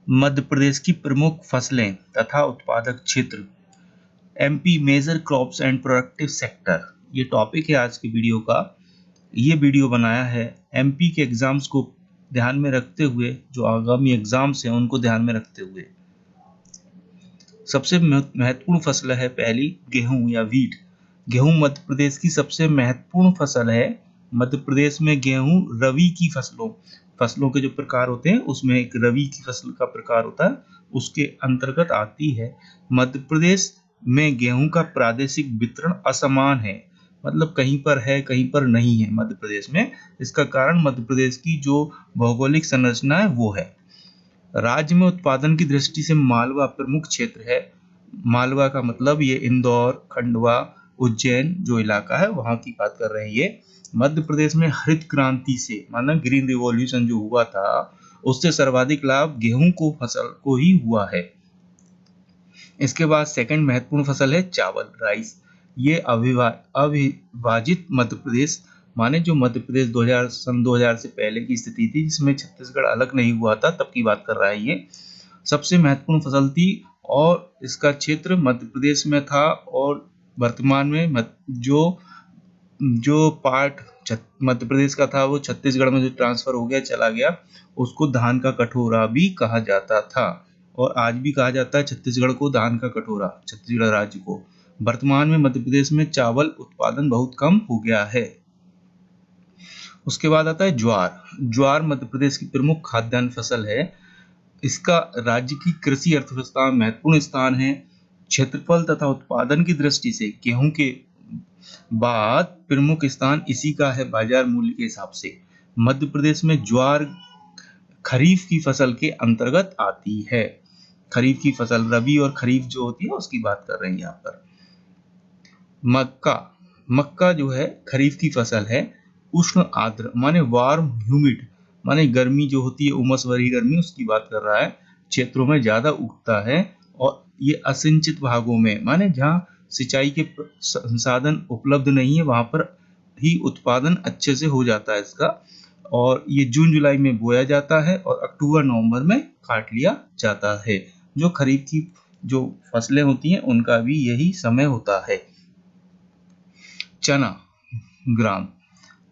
मध्य प्रदेश की प्रमुख फसलें तथा उत्पादक क्षेत्र, MP major crops and productive sector, ये टॉपिक है आज की वीडियो का। ये वीडियो बनाया है एमपी के एग्जाम्स को ध्यान में रखते हुए, जो आगामी एग्जाम्स हैं उनको ध्यान में रखते हुए। सबसे महत्वपूर्ण फसल है पहली गेहूं या वीट। गेहूं मध्य प्रदेश की सबसे महत्वपूर्ण फसल है। मध्य प्रदेश में गेहूं रबी की फसलों के जो प्रकार होते हैं उसमें एक रबी की फसल का प्रकार होता है, उसके अंतर्गत आती है। मध्य प्रदेश में गेहूं का प्रादेशिक वितरण असमान है, मतलब कहीं पर है कहीं पर नहीं है मध्य प्रदेश में। इसका कारण मध्य प्रदेश की जो भौगोलिक संरचना है वो है। राज्य में उत्पादन की दृष्टि से मालवा प्रमुख क्षेत्र है। मालवा का मतलब ये इंदौर, खंडवा, उज्जैन जो इलाका है वहां की बात कर रहे हैं ये। मध्य प्रदेश में हरित क्रांति से, माना ग्रीन रिवॉल्यूशन जो हुआ था, उससे सर्वाधिक लाभ गेहूं को फसल को ही हुआ है। इसके बाद सेकंड महत्वपूर्ण फसल है चावल, राइस। ये अविभाजित मध्य प्रदेश, माने जो मध्य प्रदेश 2000 से पहले की स्थिति थी जिसमें छत्तीसगढ़ अलग नहीं हुआ था, तब की बात कर रहा है ये। सबसे महत्वपूर्ण फसल थी और इसका क्षेत्र मध्य प्रदेश में था। और वर्तमान में जो पार्ट मध्य प्रदेश का था वो छत्तीसगढ़ में जो ट्रांसफर हो गया, चला गया, उसको धान का कटोरा भी कहा जाता था। और आज भी कहा जाता है छत्तीसगढ़ को धान का कटोरा, छत्तीसगढ़ राज्य को। वर्तमान में मध्य प्रदेश में चावल उत्पादन बहुत कम हो गया है। उसके बाद आता है ज्वार। ज्वार मध्य प्रदेश की प्रमुख खाद्यान्न फसल है। इसका राज्य की कृषि अर्थव्यवस्था में महत्वपूर्ण स्थान है। क्षेत्रफल तथा उत्पादन की दृष्टि से गेहूं के बाद प्रमुख स्थान इसी का है बाजार मूल्य के हिसाब से। मध्य प्रदेश में ज्वार खरीफ की फसल के अंतर्गत आती है। खरीफ की फसल, रबी और खरीफ जो होती है उसकी बात कर रहे हैं यहाँ पर। मक्का जो है खरीफ की फसल है। उष्ण आर्द्र माने वार्म ह्यूमिड, माने गर्मी जो होती है उमस भरी गर्मी, उसकी बात कर रहा है, क्षेत्रों में ज्यादा उगता है। और ये असिंचित भागों में, माने जहाँ सिंचाई के संसाधन उपलब्ध नहीं है वहां पर ही उत्पादन अच्छे से हो जाता है इसका। और ये जून जुलाई में बोया जाता है और अक्टूबर नवंबर में काट लिया जाता है। जो खरीफ की जो फसलें होती हैं उनका भी यही समय होता है। चना, ग्राम।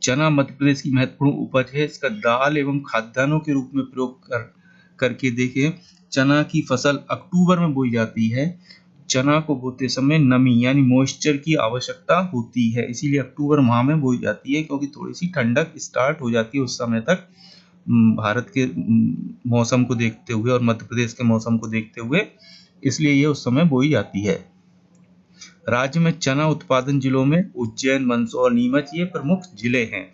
चना मध्य प्रदेश की महत्वपूर्ण उपज है। इसका दाल एवं खाद्यान्नों के रूप में प्रयोग करके देखें। चना की फसल अक्टूबर में बोई जाती है। चना को बोते समय नमी यानी मॉइस्चर की आवश्यकता होती है, इसीलिए अक्टूबर माह में बोई जाती है, क्योंकि थोड़ी सी ठंडक स्टार्ट हो जाती है उस समय तक। भारत के मौसम को देखते हुए और मध्य प्रदेश के मौसम को देखते हुए, इसलिए ये उस समय बोई जाती है। राज्य में चना उत्पादन जिलों में उज्जैन, मंदसौर, नीमच ये प्रमुख जिले हैं।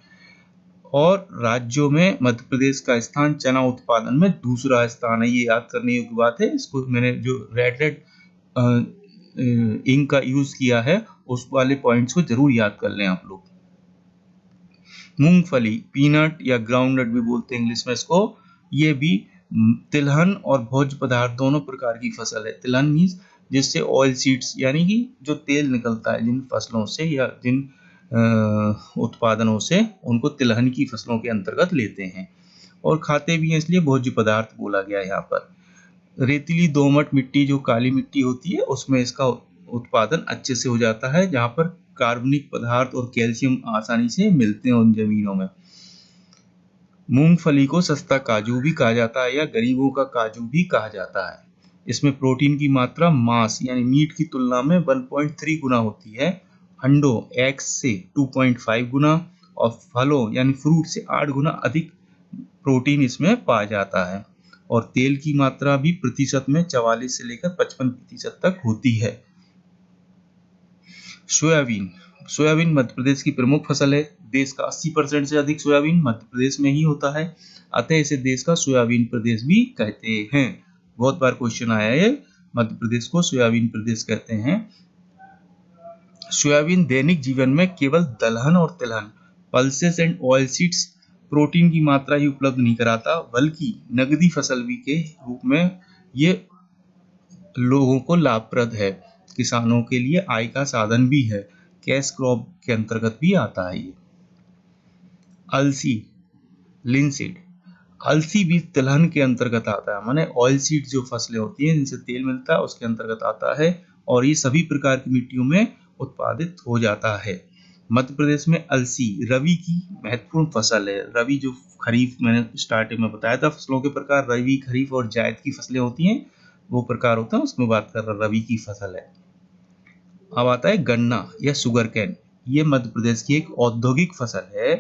और राज्यों में मध्य प्रदेश का स्थान चना उत्पादन में दूसरा स्थान है। ये याद करने योग्य बात है। इसको मैंने जो रेड इंक का यूज किया है उस वाले पॉइंट्स को जरूर याद कर लें आप लोग। मूंगफली, पीनट या ग्राउंडनट भी बोलते हैं इंग्लिश में इसको, ये भी तिलहन और भोज्य पदार्थ दोनों प्रकार की फसल है। तिलहन मीन्स जिससे ऑयल सीड्स यानी कि जो तेल निकलता है जिन फसलों से या जिन उत्पादनों से, उनको तिलहन की फसलों के अंतर्गत लेते हैं और खाते भी हैं, इसलिए भोज्य पदार्थ बोला गया है यहाँ पर। रेतीली दोमट मिट्टी जो काली मिट्टी होती है उसमें इसका उत्पादन अच्छे से हो जाता है, जहाँ पर कार्बनिक पदार्थ और कैल्शियम आसानी से मिलते हैं उन जमीनों में। मूंगफली को सस्ता काजू भी कहा जाता है या गरीबों का काजू भी कहा जाता है। इसमें प्रोटीन की मात्रा मांस यानी मीट की तुलना में 1.3 गुना होती है, अंडों एग्स से 2.5 गुना और फलों यानी फ्रूट से 8 गुना अधिक प्रोटीन इसमें पाया जाता है। और तेल की मात्रा भी प्रतिशत में 44 से लेकर 55% तक होती है। सोयाबीन मध्य प्रदेश की प्रमुख फसल है। देश का 80% से अधिक सोयाबीन मध्य प्रदेश में ही होता है, अतः इसे देश का सोयाबीन प्रदेश भी कहते हैं। बहुत बार क्वेश्चन आया है, मध्य प्रदेश को सोयाबीन प्रदेश कहते हैं। सोयाबीन दैनिक जीवन में केवल दलहन और तिलहन, pulses and oil seeds protein की मात्रा ही उपलब्ध नहीं कराता, बल्कि नगदी फसल भी के रूप में ये लोगों को लाभप्रद है। किसानों के लिए आय का साधन भी है, कैश क्रॉप के अंतर्गत भी आता है ये। अलसी, लिनसीड। अलसी बीज तिलहन के अंतर्गत आता है, माने ऑयल सीड जो फसलें होती हैं जिनसे तेल मिलता है उसके अंतर्गत आता है और ये सभी प्रकार की मिट्टियों में उत्पादित हो जाता है। मध्य प्रदेश में अलसी रबी की महत्वपूर्ण फसल है। रबी जो खरीफ, मैंने स्टार्टिंग में बताया था फसलों के प्रकार, रबी, खरीफ और जायद की फसलें होती हैं, वो प्रकार होता है, उसमें बात कर रहा रबी की फसल है। अब आता है गन्ना या शुगर कैन। ये मध्य प्रदेश की एक औद्योगिक फसल है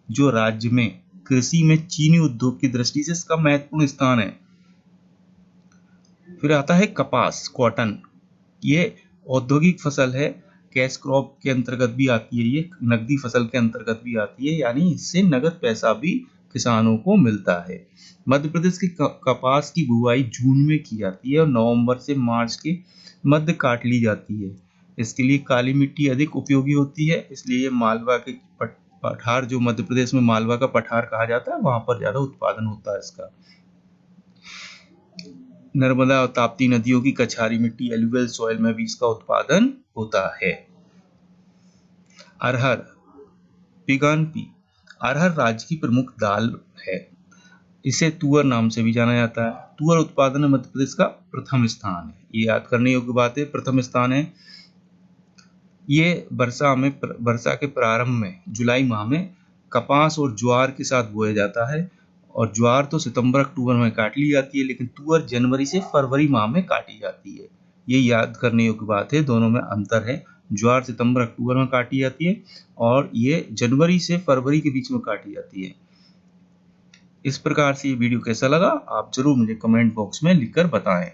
जो राज्य में कृषि में चीनी उद्योग की दृष्टि से इसका महत्वपूर्ण स्थान है। फिर आता है कपास, कॉटन। ये औद्योगिक फसल है, कैश क्रॉप के अंतर्गत भी आती है, ये नकदी फसल के अंतर्गत भी आती है, यानी इससे नगद पैसा भी किसानों को मिलता है। मध्य प्रदेश की कपास की बुआई जून में की जाती है और नवंबर से मार्च के मध्य काट ली जाती है। इसके लिए काली मिट्टी अधिक उपयोगी होती है, इसलिए ये मालवा के पठार, जो मध्य प्रदेश में मालवा का पठार कहा जाता है, वहां पर ज्यादा उत्पादन होता है इसका। नर्मदा और ताप्ती नदियों की कछारी मिट्टी, एलुवियल सॉइल में भी इसका उत्पादन होता है। अरहर, पिगान पी। अरहर राज्य की प्रमुख दाल है। इसे तुअर नाम से भी जाना जाता है। तुअर उत्पादन में मध्य प्रदेश का प्रथम स्थान है। ये याद करने योग्य बात है, प्रथम स्थान है। ये वर्षा के प्रारंभ में जुलाई माह में कपास और ज्वार के साथ बोया जाता है और ज्वार तो सितंबर अक्टूबर में काट ली जाती है, लेकिन तुअर जनवरी से फरवरी माह में काटी जाती है। ये याद करने योग्य बात है, दोनों में अंतर है। ज्वार सितंबर अक्टूबर में काटी जाती है और ये जनवरी से फरवरी के बीच में काटी जाती है। इस प्रकार से ये वीडियो कैसा लगा आप जरूर मुझे कमेंट बॉक्स में लिखकर बताएं।